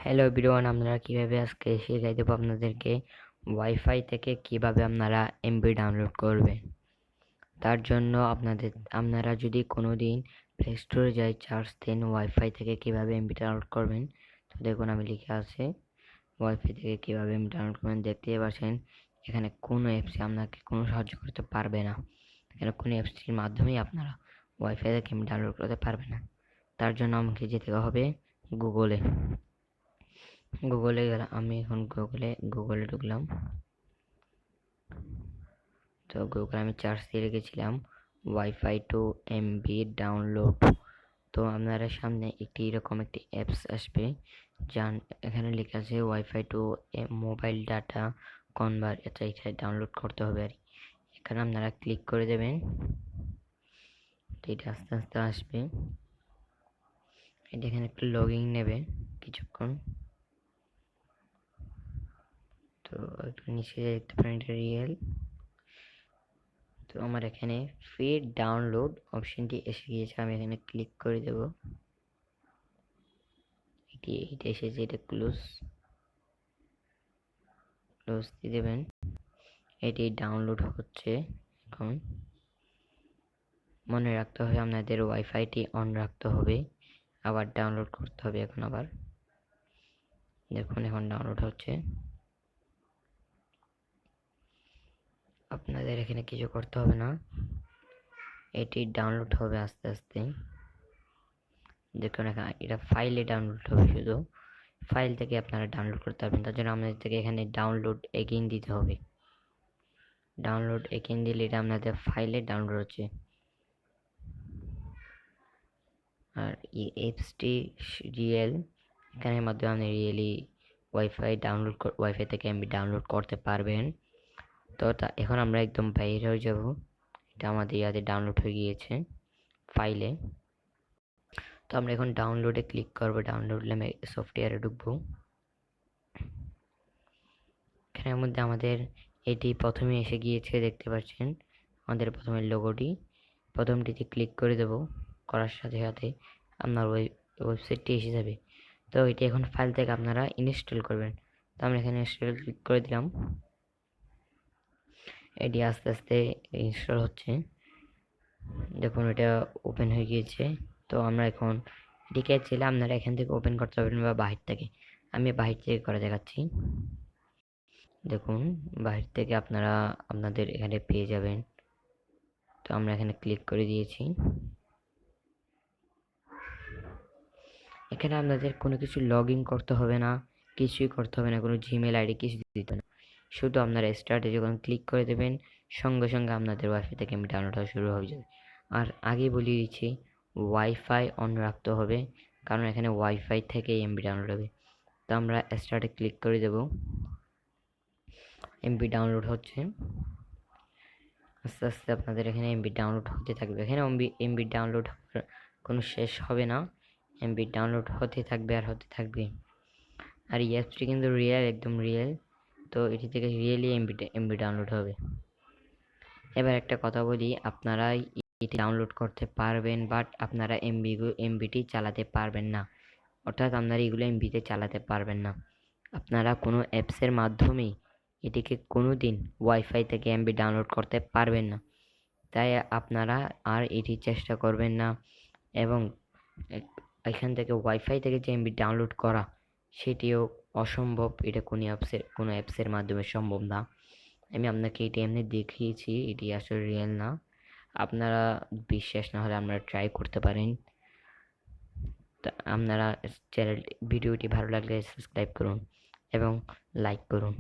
Hello everyone, আপনারা কিভাবে আজকে শিখিয়ে দেবো আপনাদেরকে ওয়াইফাই থেকে কিভাবে আপনারা এমবি ডাউনলোড করবেন। তার জন্য আপনারা যদি কোনোদিন প্লে স্টোরে যাই সার্চ দেন ওয়াইফাই থেকে কিভাবে এমবি ডাউনলোড করবেন, তো দেখুন আমি লিখে আছে ওয়াইফাই থেকে কিভাবে এমবি ডাউনলোড করবেন। দেখতেই পাচ্ছেন এখানে কোনো অ্যাপসে আপনাকে কোনো সাহায্য করতে পারবে না। এখানে কোনো অ্যাপসটির মাধ্যমেই আপনারা ওয়াইফাই থেকে এমবি ডাউনলোড করতে পারবে না। তার জন্য আমাকে যেতে হবে গুগলে। গেলাম আমি, এখন গুগলে ঢুকলাম। তো গুগলে আমি সার্চ দিয়ে রেখেছিলাম ওয়াইফাই টু এমবি ডাউনলোড। তো আপনার সামনে এরকম একটি অ্যাপস আসবে, এখানে লেখা আছে wifi to mobile data convert. এটা ডাউনলোড করতে হবে আর এখানে আপনারা ক্লিক করে দেবেন। তো এটা আস্তে আস্তে আসবে। এটা এখানে একটু লগইন নেবে কিছুক্ষণ। তো একটু নিচে দেখতে পারেন এটা রিয়েল। তো আমার এখানে ফ্রি ডাউনলোড অপশনটি এসে গিয়েছে, আমি এখানে ক্লিক করে দেব। এটা এসেছে, এটা ক্লোজ দিয়ে দেবেন। এটি ডাউনলোড হচ্ছে। এখন মনে রাখতে হবে আপনাদের ওয়াইফাইটি অন রাখতে হবে, আবার ডাউনলোড করতে হবে। এখন আবার দেখুন এখন ডাউনলোড হচ্ছে। আপনাদের এখানে কিছু করতে হবে না, এটি ডাউনলোড হবে আস্তে আস্তে। দেখুন এখানে এটা ফাইলে ডাউনলোড হবে, শুধু ফাইল থেকে আপনারা ডাউনলোড করতে পারবেন। তার জন্য আপনাদের থেকে এখানে ডাউনলোড এগেইন দিতে হবে। ডাউনলোড এগেইন দিলে এটা আপনাদের ফাইলে ডাউনলোড হচ্ছে। আর এই অ্যাপসটি রিয়েল, এখানের মাধ্যমে আপনি রিয়েলি ওয়াইফাই থেকে এমবি ডাউনলোড করতে পারবেন। তো এখন আমরা একদম বাইরে হয়ে যাব। এটা আমাদের ইয়াতে ডাউনলোড হয়ে গিয়েছে ফাইলে। তো আমরা এখন ডাউনলোডে ক্লিক করবো। ডাউনলোড নামে সফটওয়্যারে ঢুকবো। এখানের মধ্যে আমাদের এটি প্রথমে এসে গিয়েছে, দেখতে পাচ্ছেন আমাদের প্রথমে লোগোটি। প্রথমটিতে ক্লিক করে দেব, করার সাথে সাথে আপনার ওয়েবসাইটটি এসে যাবে। তো এটি এখন ফাইল থেকে আপনারা ইনস্টল করবেন। তো আমরা এখানে ইনস্টল ক্লিক করে দিলাম। এটি আস্তে আস্তে ইনস্টল হচ্ছে। দেখুন এটা ওপেন হয়ে গিয়েছে। তো আমরা এখন এটিকে চাইলে আপনারা এখান থেকে ওপেন করতে পারবেন বা বাহির থেকে। আমি বাহির থেকে করে দেখাচ্ছি। দেখুন বাহির থেকে আপনারা আপনাদের এখানে পেয়ে যাবেন। তো আমরা এখানে ক্লিক করে দিয়েছি। এখানে আপনাদের কোনো কিছু লগ ইন করতে হবে না, কিছুই করতে হবে না, কোনো জিমেল আইডি কিছু দিতে না। শুধু আপনারা স্টার্টে যখন ক্লিক করে দেবেন, সঙ্গে সঙ্গে আপনাদের ওয়াইফাই থেকে এমবি ডাউনলোড হওয়া শুরু হয়ে যাবে। আর আগে বলিয়ে দিচ্ছি, ওয়াইফাই অন রাখতে হবে, কারণ এখানে ওয়াইফাই থেকে এমবি ডাউনলোড হবে। তো আমরা স্টার্টে ক্লিক করে দেব। এমবি ডাউনলোড হচ্ছে। আস্তে আস্তে আপনাদের এখানে এমবি ডাউনলোড হতে থাকবে। এখানে এমবি ডাউনলোড কোনো শেষ হবে না, এমবি ডাউনলোড হতে থাকবে আর হতে থাকবে। আর এই অ্যাপসটি কিন্তু রিয়েল, একদম রিয়েল। তো এটি থেকে রিয়েলি এমবি ডাউনলোড হবে। এবার একটা কথা বলি, আপনারা এটি ডাউনলোড করতে পারবেন, বাট আপনারা এমবিটি চালাতে পারবেন না। অর্থাৎ আপনারা এগুলো এমবিতে চালাতে পারবেন না। আপনারা কোনো অ্যাপসের মাধ্যমেই এটিকে কোনো দিন ওয়াইফাই থেকে এমবি ডাউনলোড করতে পারবেন না। তাই আপনারা আর এটি চেষ্টা করবেন না। এবং এখান থেকে ওয়াইফাই থেকে যে এমবি ডাউনলোড করা, সেটিও অসম্ভব। এটা কোনো অ্যাপসের মাধ্যমে সম্ভব না। আমি আপনাকে এটি এমনি দেখিয়েছি, এটি আসলে রিয়েল না। আপনারা বিশ্বাস না হলে আপনারা ট্রাই করতে পারেন। তা আপনারা ভিডিওটি ভালো লাগলে সাবস্ক্রাইব করুন এবং লাইক করুন।